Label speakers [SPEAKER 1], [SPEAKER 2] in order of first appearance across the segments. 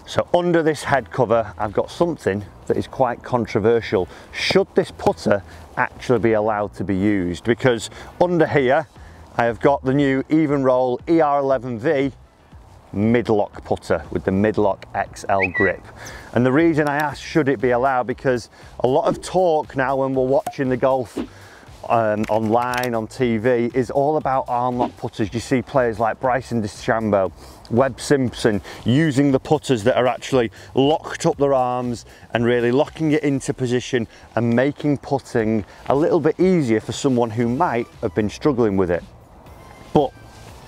[SPEAKER 1] So under this head cover, I've got something that is quite controversial. Should this putter actually be allowed to be used? Because under here, I have got the new evnroll ER11V midlock putter with the midlock XL grip. And the reason I asked should it be allowed, because a lot of talk now when we're watching the golf online, on TV, is all about arm lock putters. You see players like Bryson DeChambeau, Webb Simpson using the putters that are actually locked up their arms and really locking it into position and making putting a little bit easier for someone who might have been struggling with it. But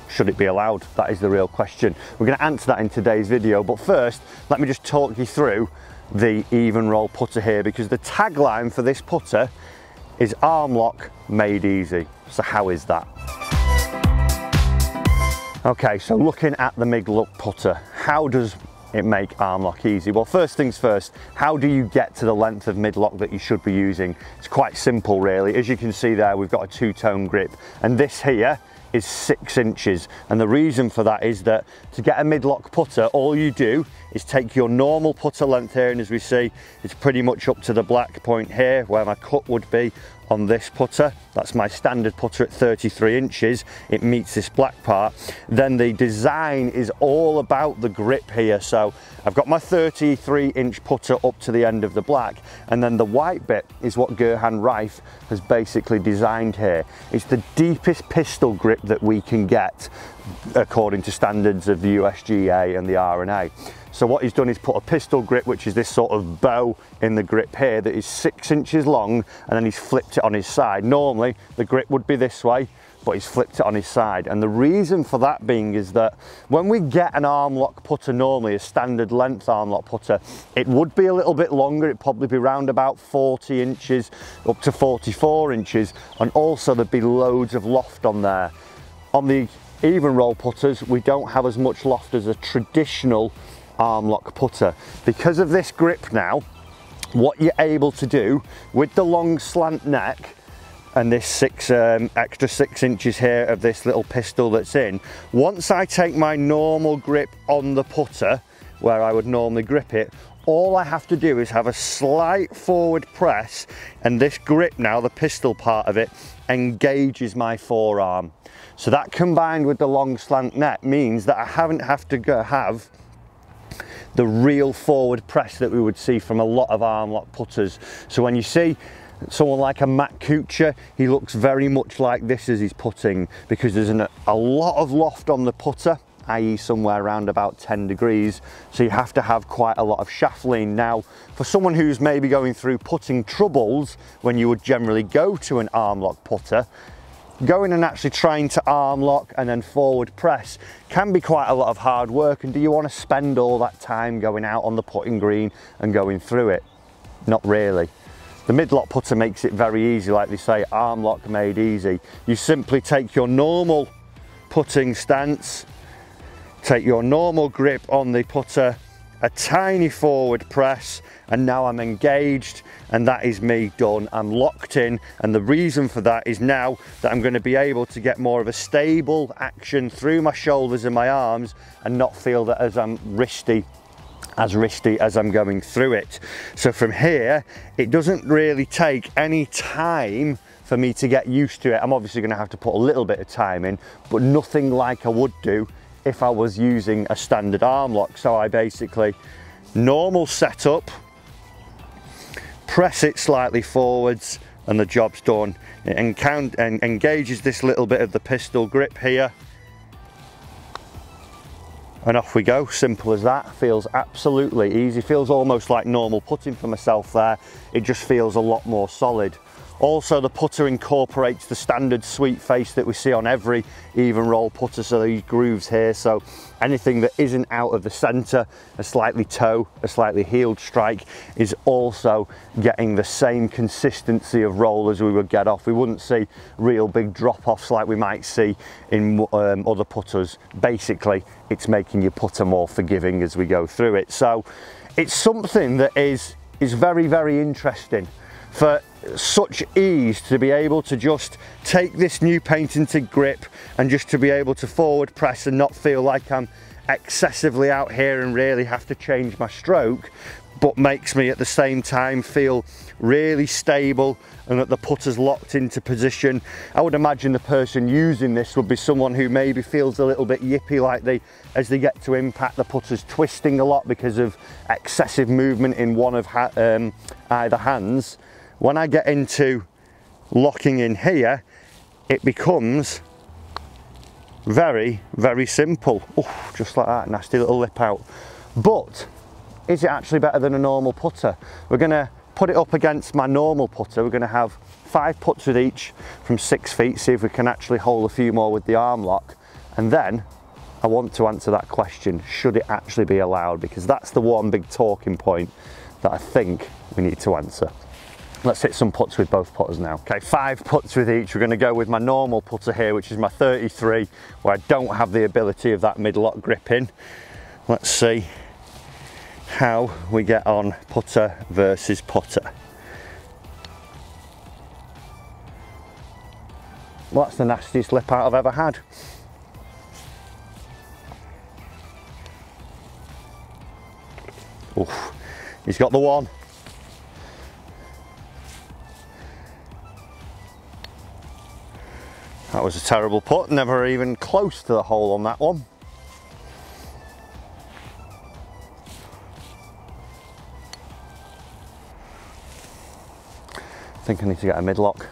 [SPEAKER 1] should it be allowed? That is the real question. We're going to answer that in today's video, but first let me just talk you through the evnroll putter here, because the tagline for this putter is arm lock made easy. So how is that? Okay, so looking at the midlock putter, how does it make arm lock easy? Well, first things first, how do you get to the length of midlock that you should be using? It's quite simple really. As you can see there, we've got a two-tone grip, and this here is 6 inches, and the reason for that is that to get a midlock putter, all you do is take your normal putter length here, and as we see, it's pretty much up to the black point here where my cut would be on this putter. That's my standard putter at 33 inches. It meets this black part. Then the design is all about the grip here. So I've got my 33-inch putter up to the end of the black, and then the white bit is what Gerhan Reif has basically designed here. It's the deepest pistol grip that we can get according to standards of the USGA and the R&A. So what he's done is put a pistol grip, which is this sort of bow in the grip here that is 6 inches long, and then he's flipped it on his side. Normally the grip would be this way, but he's flipped it on his side. And the reason for that being is that when we get an arm lock putter, normally a standard length arm lock putter, it would be a little bit longer. It'd probably be around about 40 inches up to 44 inches. And also there'd be loads of loft on there. On the evnroll putters, we don't have as much loft as a traditional arm lock putter. Because of this grip now, what you're able to do with the long slant neck and this extra 6 inches here of this little pistol that's in, once I take my normal grip on the putter where I would normally grip it, all I have to do is have a slight forward press, and this grip now, the pistol part of it, engages my forearm. So that combined with the long slant neck means that I haven't have to have the real forward press that we would see from a lot of arm lock putters. So when you see someone like a Matt Kuchar, he looks very much like this as he's putting, because there's a lot of loft on the putter, i.e. somewhere around about 10 degrees. So you have to have quite a lot of shaft lean. Now, for someone who's maybe going through putting troubles when you would generally go to an arm lock putter, going and actually trying to arm lock and then forward press can be quite a lot of hard work. And do you want to spend all that time going out on the putting green and going through it? Not really. The midlock putter makes it very easy. Like they say, arm lock made easy. You simply take your normal putting stance, take your normal grip on the putter, a tiny forward press, and now I'm engaged, and that is me done. I'm locked in, and the reason for that is now that I'm going to be able to get more of a stable action through my shoulders and my arms and not feel that as wristy as I'm going through it. So from here, it doesn't really take any time for me to get used to it. I'm obviously going to have to put a little bit of time in, but nothing like I would do if I was using a standard arm lock. So I basically, normal setup, press it slightly forwards, and the job's done. It engages this little bit of the pistol grip here, and off we go. Simple as that. Feels absolutely easy. Feels almost like normal putting for myself there. It just feels a lot more solid. Also, the putter incorporates the standard sweep face that we see on every evnroll putter, so these grooves here, so anything that isn't out of the center, a slightly toe, a slightly heeled strike, is also getting the same consistency of roll as we would get off. We wouldn't see real big drop-offs like we might see in other putters. Basically, it's making your putter more forgiving as we go through it. So it's something that is very, very interesting. For such ease to be able to just take this new patented grip and just to be able to forward press and not feel like I'm excessively out here and really have to change my stroke, but makes me at the same time feel really stable and that the putter's locked into position. I would imagine the person using this would be someone who maybe feels a little bit yippy, like as they get to impact, the putter's twisting a lot because of excessive movement in one of either hands. When I get into locking in here, it becomes very, very simple. Oh, just like that, nasty little lip out. But is it actually better than a normal putter? We're gonna put it up against my normal putter. We're gonna have 5 putts with each from 6 feet, see if we can actually hold a few more with the arm lock. And then I want to answer that question, should it actually be allowed? Because that's the one big talking point that I think we need to answer. Let's hit some putts with both putters now. Okay, 5 putts with each. We're gonna go with my normal putter here, which is my 33, where I don't have the ability of that mid-lock gripping. Let's see how we get on putter versus putter. Well, that's the nastiest lip out I've ever had. Oof, he's got the one. That was a terrible putt, never even close to the hole on that one. I think I need to get a midlock.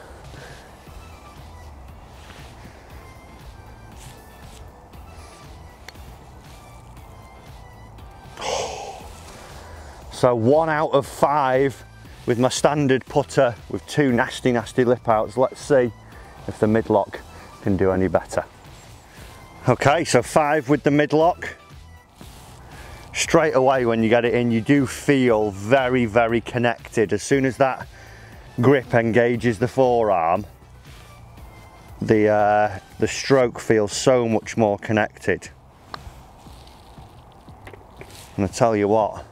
[SPEAKER 1] So 1 out of 5 with my standard putter with 2 nasty lip outs. Let's see if the midlock can do any better. Okay, so 5 with the midlock. Straight away when you get it in, you do feel very, very connected. As soon as that grip engages the forearm, the stroke feels so much more connected. And I tell you what,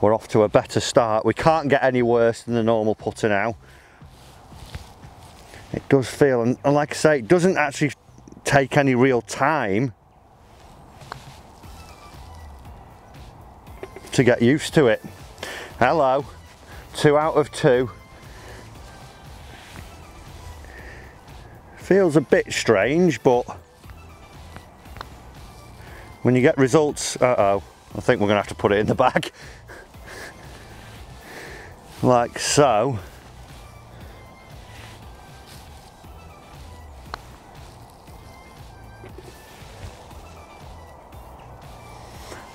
[SPEAKER 1] we're off to a better start. We can't get any worse than the normal putter now. It does feel, and like I say, it doesn't actually take any real time to get used to it. Hello, 2 out of 2. Feels a bit strange, but when you get results, I think we're gonna have to put it in the bag. Like so.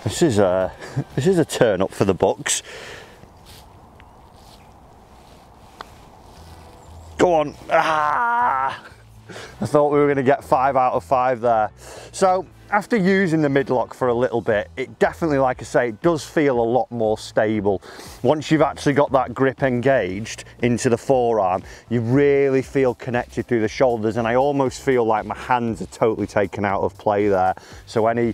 [SPEAKER 1] This is a turn up for the books. Go on. Ah! I thought we were going to get 5 out of 5 there. So after using the midlock for a little bit, it definitely, like I say, it does feel a lot more stable. Once you've actually got that grip engaged into the forearm, you really feel connected through the shoulders, and I almost feel like my hands are totally taken out of play there. So any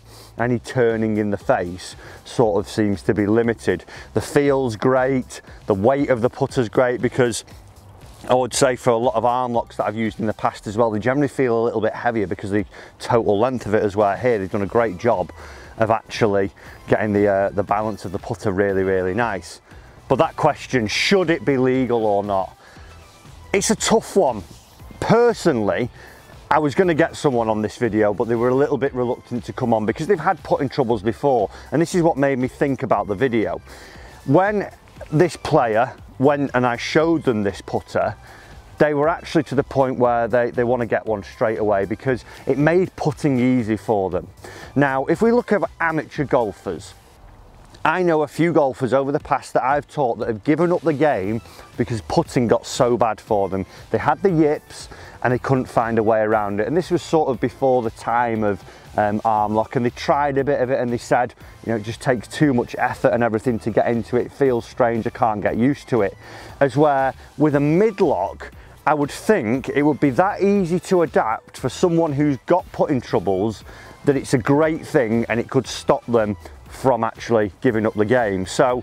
[SPEAKER 1] turning in the face sort of seems to be limited. The feel's great, the weight of the putter's great, because I would say for a lot of arm locks that I've used in the past as well, they generally feel a little bit heavier because of the total length of it as well. Here they've done a great job of actually getting the balance of the putter really, really nice. But that question, should it be legal or not? It's a tough one. Personally, I was going to get someone on this video, but they were a little bit reluctant to come on because they've had putting troubles before, and this is what made me think about the video. When this player went and I showed them this putter, they were actually to the point where they want to get one straight away because it made putting easy for them. Now, if we look at amateur golfers, I know a few golfers over the past that I've taught that have given up the game because putting got so bad for them. They had the yips and they couldn't find a way around it. And this was sort of before the time of arm lock, and they tried a bit of it and they said, you know, it just takes too much effort and everything to get into it. It feels strange, I can't get used to it. As where with a midlock, I would think it would be that easy to adapt for someone who's got putting troubles that it's a great thing and it could stop them from actually giving up the game. So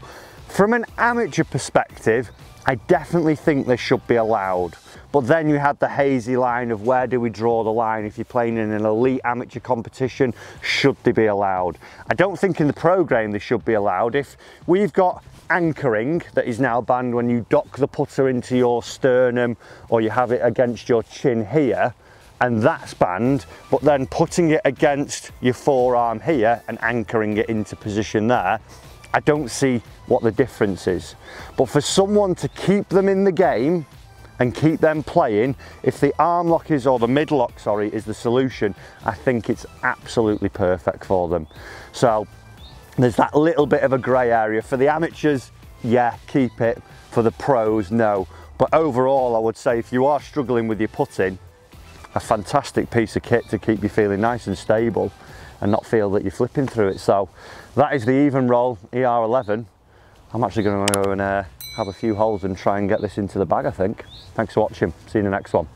[SPEAKER 1] From an amateur perspective, I definitely think they should be allowed. But then you had the hazy line of where do we draw the line? If you're playing in an elite amateur competition, should they be allowed? I don't think in the pro game they should be allowed. If we've got anchoring that is now banned when you dock the putter into your sternum or you have it against your chin here, and that's banned, but then putting it against your forearm here and anchoring it into position there, I don't see what the difference is. But for someone to keep them in the game and keep them playing, if the arm lock is, or the mid lock, sorry, is the solution, I think it's absolutely perfect for them. So there's that little bit of a grey area. For the amateurs, yeah, keep it. For the pros, no. But overall, I would say if you are struggling with your putting, a fantastic piece of kit to keep you feeling nice and stable and not feel that you're flipping through it. So that is the evnroll ER11. I'm actually going to go and have a few holes and try and get this into the bag, I think. Thanks for watching. See you in the next one.